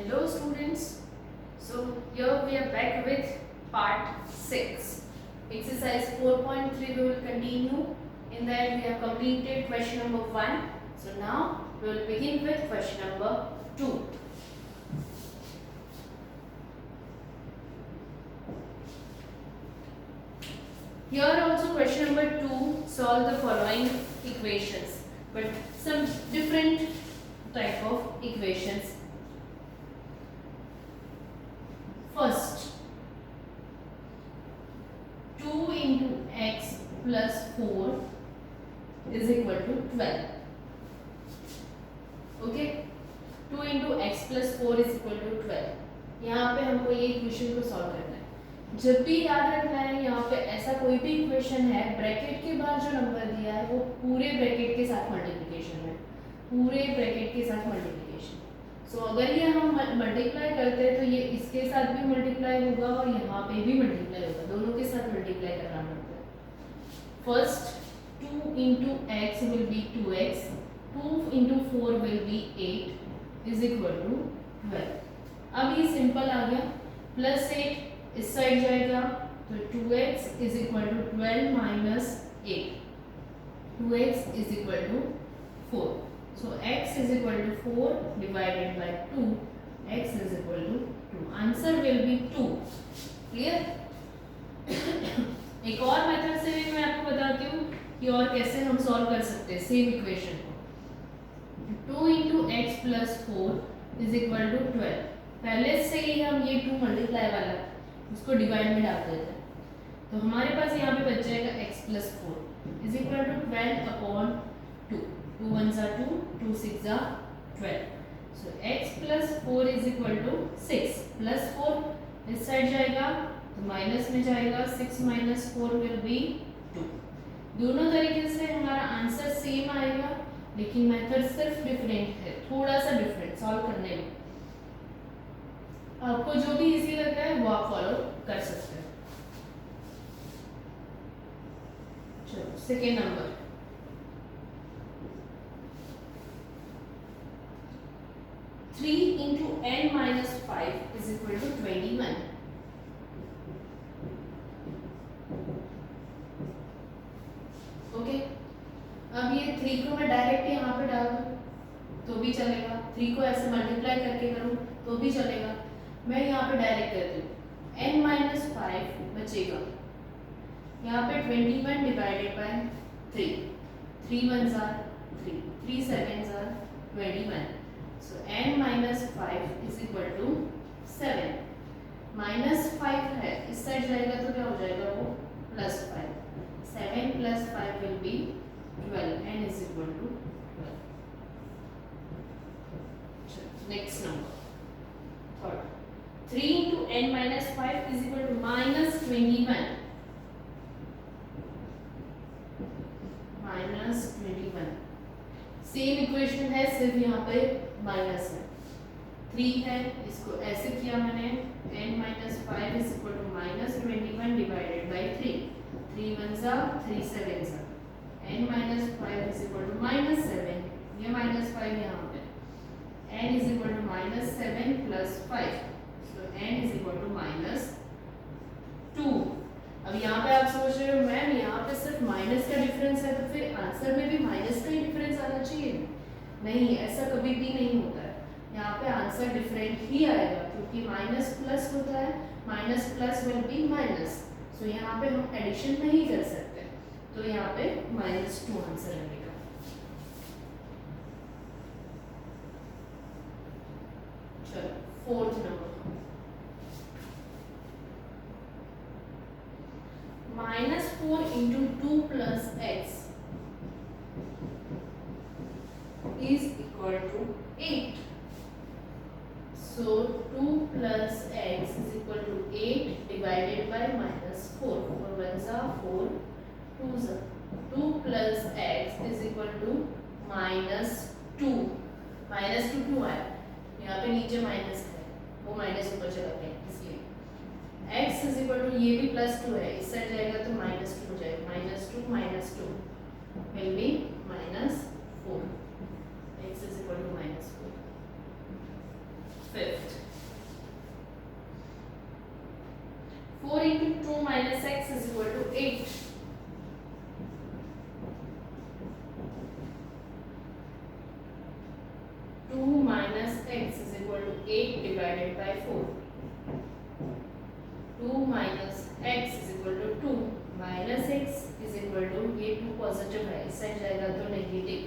Hello students, so here we are back with part 6. Exercise 4.3 we will continue. In that we have completed question number 1. So now we will begin with question number 2. Here also question number 2, solve the following equations, but some different type of equations. First, 2 into x plus 4 is equal to 12. Okay, 2 into x plus 4 is equal to 12. यहाँ पे हमको ये equation को solve करना है. जब भी याद रखना है यहाँ पे ऐसा कोई भी इक्वेशन है, ब्रैकेट के बाद जो नंबर दिया है वो पूरे ब्रैकेट के साथ मल्टीप्लिकेशन है, पूरे ब्रैकेट के साथ मल्टीप्लिकेशन. सो अगर ये हम मल्टीप्लाई करते हैं तो ये इसके साथ भी मल्टीप्लाई होगा और यहाँ पे भी मल्टीप्लाई होगा, दोनों के साथ मल्टीप्लाई करना पड़ता है. First 2 into x will be 2x, 2 into 4 will be 8 is equal to 12. अब ये सिंपल आ गया. प्लस 8 इस साइड जाएगा तो 2x is equal to 12 minus 8. 2x is equal to 4. So x is equal to 4 divided by 2. X is equal to 2. Answer will be 2. Clear? एक और method से भी मैं आपको बताती हूँ कि और कैसे हम सॉल्व कर सकते हैं सेम इक्वेशन को. 2 into x plus 4 is equal to 12. पहले से ही हम ये 2 मल्टीप्लाई वाला उसको डिवाइड में डाल देते हैं, तो हमारे पास यहाँ पे बच जाएगा x plus 4 is equal to 12 upon 2. 2 ones are 2, 2 6 are 12. So x plus 4 is equal to 6 plus 4 इस साइड जाएगा तो माइनस में जाएगा. 6 minus 4 will be 2. दोनों तरीके से हमारा आंसर सेम आएगा, लेकिन मेथड सिर्फ डिफरेंट है, थोड़ा सा डिफरेंट सॉल्व करने में. आपको जो भी इजी लगता है वो आप फॉलो कर सकते हैं. चलो second number. 3 into n minus 5 is equal to 21. Okay, अब ये 3 को मैं डायरेक्ट यहाँ पे डाल दूँ तो भी चलेगा, 3 को ऐसे मल्टीप्लाई करके करूँ तो भी चलेगा. मैं यहाँ पे डायरेक्ट करती हूँ. n minus 5 बचेगा यहाँ पे 21 divided by 3. 3 ones are 3, 3 sevens are 21. So n minus 5 is equal to 7. Minus 5 है, इस साइड जाएगा तो क्या हो जाएगा वो plus 5. 7 plus 5 will be 12. n is equal to 12. Next number. Third. 3 into n minus 5 is equal to minus 21. Minus 21. Same equation है, सिर्फ यहाँ पे माइनस है. 3 है, इसको ऐसे किया मैंने. n minus 5 is equal to minus 21 divided by 3. 3 ones are 3 sevens are. n minus 5 is equal to minus 7. ये minus 5 यहाँ पे. n is equal to minus 7 plus 5. So n is equal to minus 2. अब यहाँ पे आप सोच रहे हो मैम यहाँ पे सिर्फ माइनस का डिफरेंस है तो फिर आंसर में भी माइनस का ही डिफरेंस आना चाहिए. नहीं, ऐसा कभी भी नहीं होता है. यहाँ पे आंसर डिफरेंट ही आएगा क्योंकि माइनस प्लस होता है. Minus plus will be minus. So यहाँ पे हम एडिशन नहीं कर सकते, तो यहाँ पे -2 आंसर लगेगा. चलो fourth number. -4 into 2 plus x is equal to 8. So 2 plus x is equal to 8 divided by -4. 4 ones are 4, 2s are 2 plus x is equal to -2. -2 क्यों आया? यहाँ पे नीचे माइनस है, वो माइनस ऊपर चला गया इसलिए. x is equal to ये भी +2 है, इस साइड जाएगा तो -2 हो जाएगा. -2 will be -4. x is equal to -4. Fifth. minus x is equal to 8 divided by 4. 2 minus x is equal to 2 minus x is equal to, ये 2 पॉजिटिव है, इस साइड जाएगा तो negative,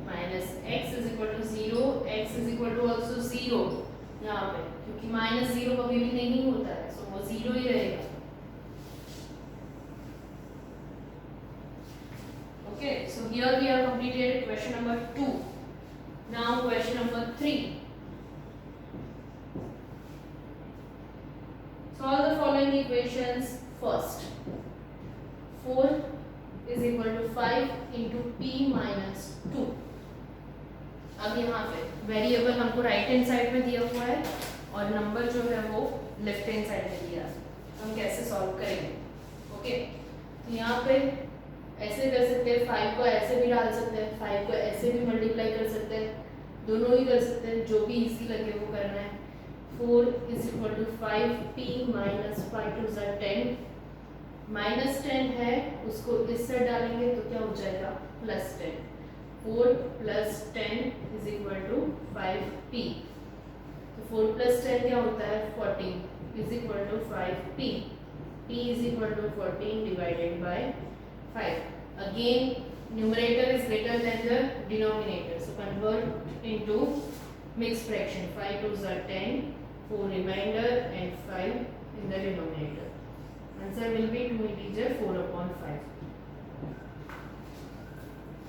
minus x is equal to 0, x is equal to also 0 यहाँ पे, क्योंकि minus 0 कभी भी नहीं होता है, सो वो 0 ही रहेगा. Okay, so here we have completed question number 2. Now question number 3. Solve the following equations first. 4 is equal to 5 into p minus 2. अब यहाँ पे वेरिएबल हमको राइट हैंड साइड में दिया हुआ है और नंबर जो है वो लेफ्ट हैंड साइड में दिया है. हम कैसे सॉल्व करेंगे? ओके, तो यहाँ पे ऐसे कर सकते हैं, 5 को ऐसे भी डाल सकते हैं, 5 को ऐसे भी मल्टीप्लाई कर सकते हैं, दोनों ही कर सकते हैं, जो भी इजी लगे वो करना है. 4 is equal to 5p minus 5 to the 10, minus 10 है उसको इस साइड डालेंगे तो क्या हो जाएगा plus 10. 4 plus 10 is equal to 5p. तो 4 plus 10 क्या होता है 14 is equal to 5p. p is equal to 14 divided by 5. Again, numerator is greater than the denominator, so convert into mixed fraction. 5 to the 10, 4 remainder and 5 in the denominator. Answer will be 2 integer 4 upon 5.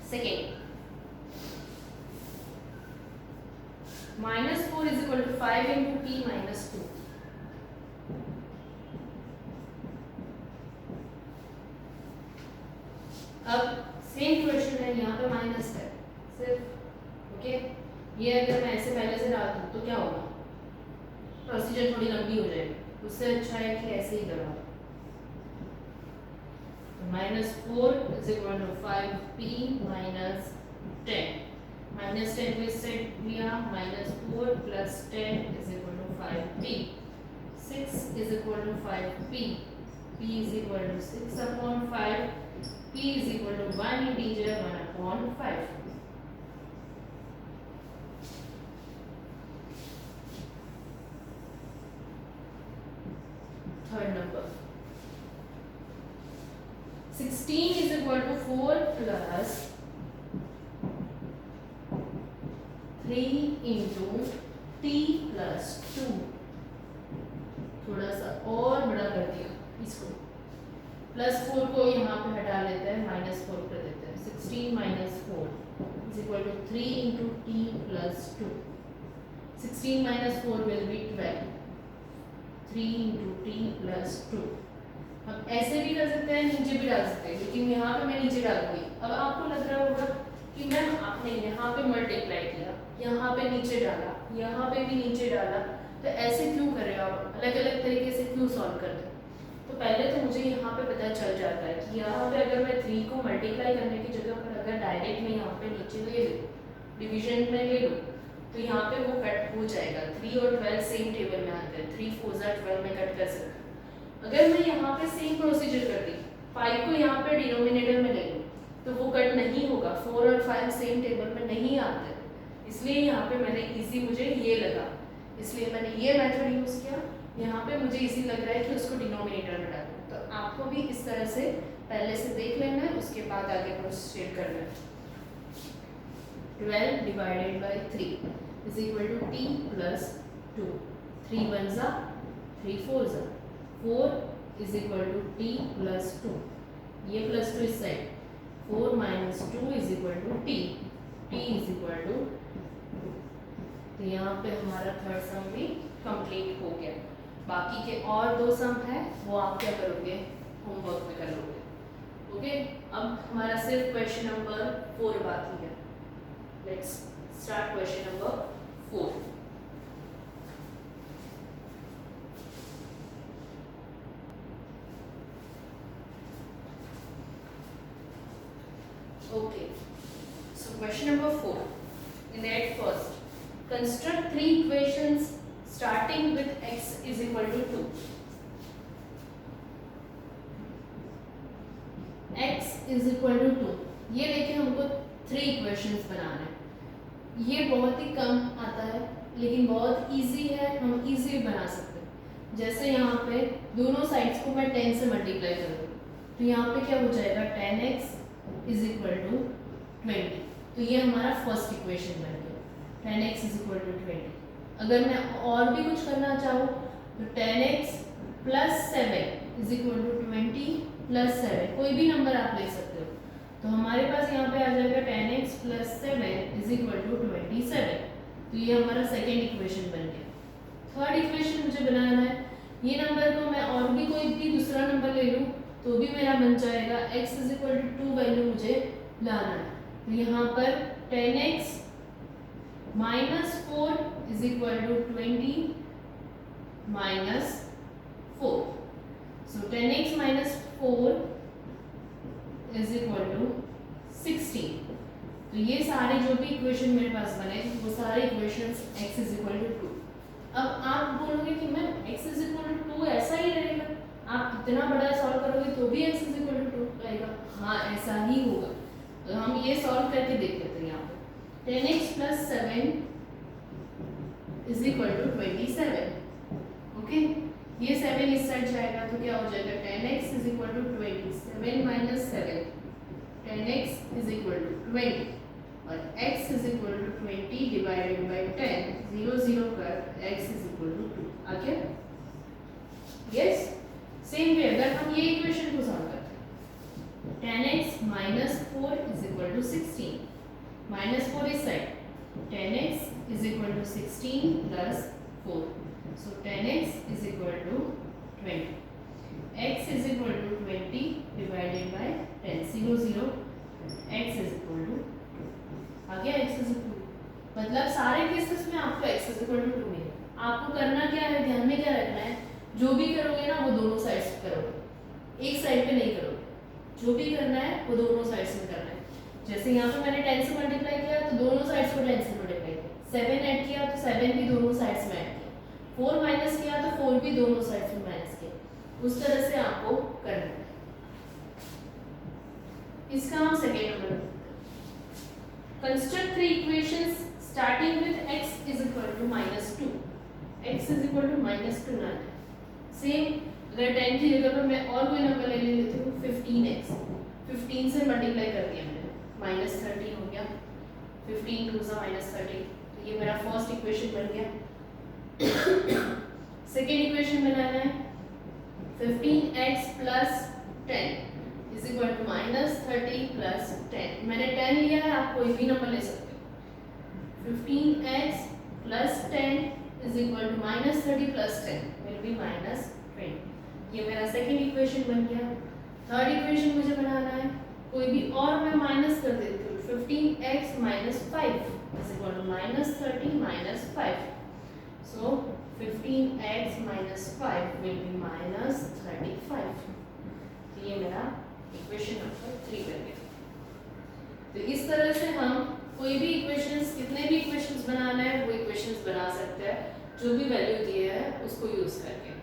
Second, minus 4 is equal to 5 into p minus 2. अब same question है, यहाँ पे minus है सिर्फ. Okay, ये अगर मैं ऐसे पहले से डाल दूँ तो क्या होगा, प्रोसीजर थोड़ी लंबी हो जाएगी, उससे अच्छा है कि ऐसे ही करो. Minus 4 is equal to 5p minus 10. Minus 10 को इस साइड लिया, minus 4 plus 10 is equal to 5p. 6 is equal to 5p. p is equal to 6 upon 5. p is equal to 1 integer 1 upon 5. Third number, 16 is equal to 4 plus 3 into t plus 2. थोड़ा सा और बड़ा कर दिया इसको, plus 4 को यहाँ पे हटा लेते हैं, माइनस 4 कर देते हैं. 16 minus 4 is equal to 3 into t plus 2. 16 minus 4 will be 12. 3 into t plus 2. हम ऐसे भी कर सकते हैं, नीचे भी डाल सकते हैं, लेकिन यहाँ पे मैं नीचे डालूंगी. अब आपको लग रहा होगा कि मैम आपने यहाँ पे मल्टीप्लाई किया, यहाँ पे नीचे डाला, यहाँ पे भी नीचे डाला, तो ऐसे क्यों कर रहे हो आप, अलग अलग तरीके से क्यों सॉल्व करते हो? तो पहले तो मुझे यहाँ पे पता चल जाता है कि यहाँ पे अगर मैं 3 को मल्टीप्लाई करने की जगह पर अगर डायरेक्ट में यहाँ पे नीचे ले लूँ, डिवीजन में ले लूँ, तो यहाँ पे वो कट हो जाएगा. 3 और 12 सेम टेबल में आते हैं, 3 4 12 में कट कर सकते हैं. अगर मैं यहाँ पे सेम प्रोसीजर कर दी, 5 को यहाँ पे डिनोमिनेटर में ले लूँ, तो वो कट नहीं होगा. 4 और 5 सेम टेबल में नहीं आते, इसलिए यहाँ पे मैंने इजी मुझे ये लगा, इसलिए मैंने ये मेथड यूज़ किया. यहाँ पे मुझे इजी लग रहा है कि उसको डिनोमिनेटर में डालूं, तो आपको भी इस तरह से पहले से देख लेना है, उसके बाद आगे प्रोसीड करना है. 12 divided by 3 is equal to t plus 2. 3 1 जा 3 4 जा 4 is equal to t plus 2. ये प्लस 2 इस side, 4 minus 2 is equal to t. t is equal to 2. तो यहाँ पे हमारा थर्ड सम भी कंप्लीट हो गया. बाकी के और 2 सम है वो आप क्या करोगे, होमवर्क में कर लोगे. ओके, अब हमारा सिर्फ क्वेश्चन नंबर 4 बाकी है. Let's start question number 4. Okay, so question number 4. In that first, construct 3 equations starting with x is equal to 2. x is equal to 2, ये लेके हमको 3 इक्वेशंस बनाना है. ये बहुत ही कम आता है लेकिन बहुत इजी है, हम इजी बना सकते हैं। जैसे यहाँ पे दोनों साइड्स को मैं 10 से मल्टीप्लाई कर दूँ तो यहाँ पे क्या हो जाएगा 10x इज इक्वल टू 20। तो ये हमारा फर्स्ट इक्वेशन बन गया 10x इज इक्वल टू 20। अगर मैं और भी कुछ करना चाहूँ तो 10x plus 7 is equal to 20 plus 7, कोई भी नंबर आप ले सकते हो। तो हमारे पास यहाँ पे आ जाएगा 10x plus 7 is equal to 27। तो ये हमारा सेकेंड इक्वेशन बन गया। थर्ड इक्वेशन मुझे बनाना है, ये नंबर को मैं और भी कोई भी दूसरा नंबर ले लूँ तो भी मेरा बन जाएगा x is equal to 2 value मुझे लाना है। तो यहाँ पर 10x minus 4 is equal to 20 minus 4। So 10x minus 4 is equal to 16। तो ये सारे जो भी इक्वेशन मेरे पास बने वो सारे equations x is equal to 2। अब आप बोलोगे कि ma'am x is equal to 2 ऐसा ही रहेगा, आप कितना बड़ा सॉल्व करोगे तो भी x इज इक्वल टू 2 रहेगा। हाँ ऐसा ही होगा। तो हम ये सॉल्व करके देख लेते हैं। यहाँ पे 10x plus 7 is equal to 27। Okay, ये 7 इस साइड जाएगा तो क्या हो जाएगा 10x is equal to 27 minus 7, 10x is equal to 20 और x is equal to 20 divided by 10, 0 0 कर x इज इक्वल टू 2 आ गया। यस, सेम वे अगर हम ये इक्वेशन को सॉल्व करते हैं 10x minus 4 is equal to 16, minus 4 इस side 10x is equal to 16 plus 4, so 10x is equal to 20, x is equal to 20 divided by 10, 0 0 x is equal to 2 आ गया। x is equal to मतलब सारे cases में आपको x is equal to 2 मिलेगा। आपको करना क्या है, ध्यान में क्या रखना है, जो भी करोगे ना वो दोनों साइड्स पे करोगे, एक साइड पे नहीं करोगे। जो भी करना है वो दोनों साइड्स में करना है। जैसे यहाँ पे मैंने 10 से मल्टीप्लाई किया तो दोनों साइड्स को 10 से मल्टीप्लाई किया, 7 ऐड किया तो 7 भी दोनों साइड्स में ऐड किया, 4 माइनस किया तो 4 भी दोनों साइड्स में माइनस किया। उस तरह से आपको करना है। इसका हम second number construct 3 equations starting with x is equal to -2, x is equal to -2 ना है। सेम अगर 10 की जगह पर मैं और कोई नंबर ले लेती हूँ 15x, 15 से मल्टीप्लाई कर दिया मैंने -30 हो गया, 15 2 -30। तो ये मेरा फर्स्ट इक्वेशन बन गया। सेकेंड इक्वेशन बनाना है 15x plus 10 is equal to -30 plus 10। मैंने 10 लिया है, आप कोई भी नंबर ले सकते हो। 15x plus 10 is equal to -30 plus 10 will be -20। ये मेरा सेकेंड इक्वेशन बन गया। थर्ड इक्वेशन मुझे बनाना है, कोई भी और मैं माइनस कर देती हूँ। 15x minus 5 is equal to -30 minus 5। So 15x minus 5 will be minus 35। तो ये मेरा इक्वेशन नंबर 3 बन गया। तो इस तरह से हम कोई भी इक्वेशंस, कितने भी इक्वेशंस बनाना है वो इक्वेशंस बना सकते हैं, जो भी वैल्यू दिए है उसको यूज करके।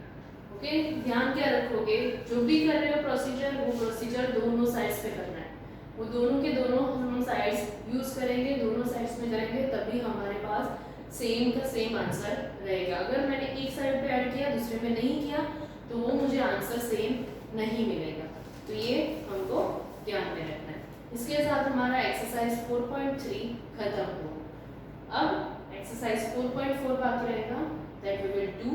ओके, ध्यान क्या रखोगे, जो भी कर रहे हो प्रोसीजर, वो प्रोसीजर दोनों साइड्स पे करना है। वो दोनों के दोनों हम साइड्स यूज करेंगे, दोनों साइड्स में करेंगे, तभी हमारे पास सेम का सेम आंसर रहेगा। अगर मैंने एक साइड पे ऐड किया दूसरे में नहीं किया तो वो मुझे आंसर सेम नहीं मिलेगा। तो ये हमको ध्यान में रखना है। इसके साथ हमारा एक्सरसाइज 4.3 खत्म हुआ। अब एक्सरसाइज 4.4 बाकी रहेगा, दैट वी विल डू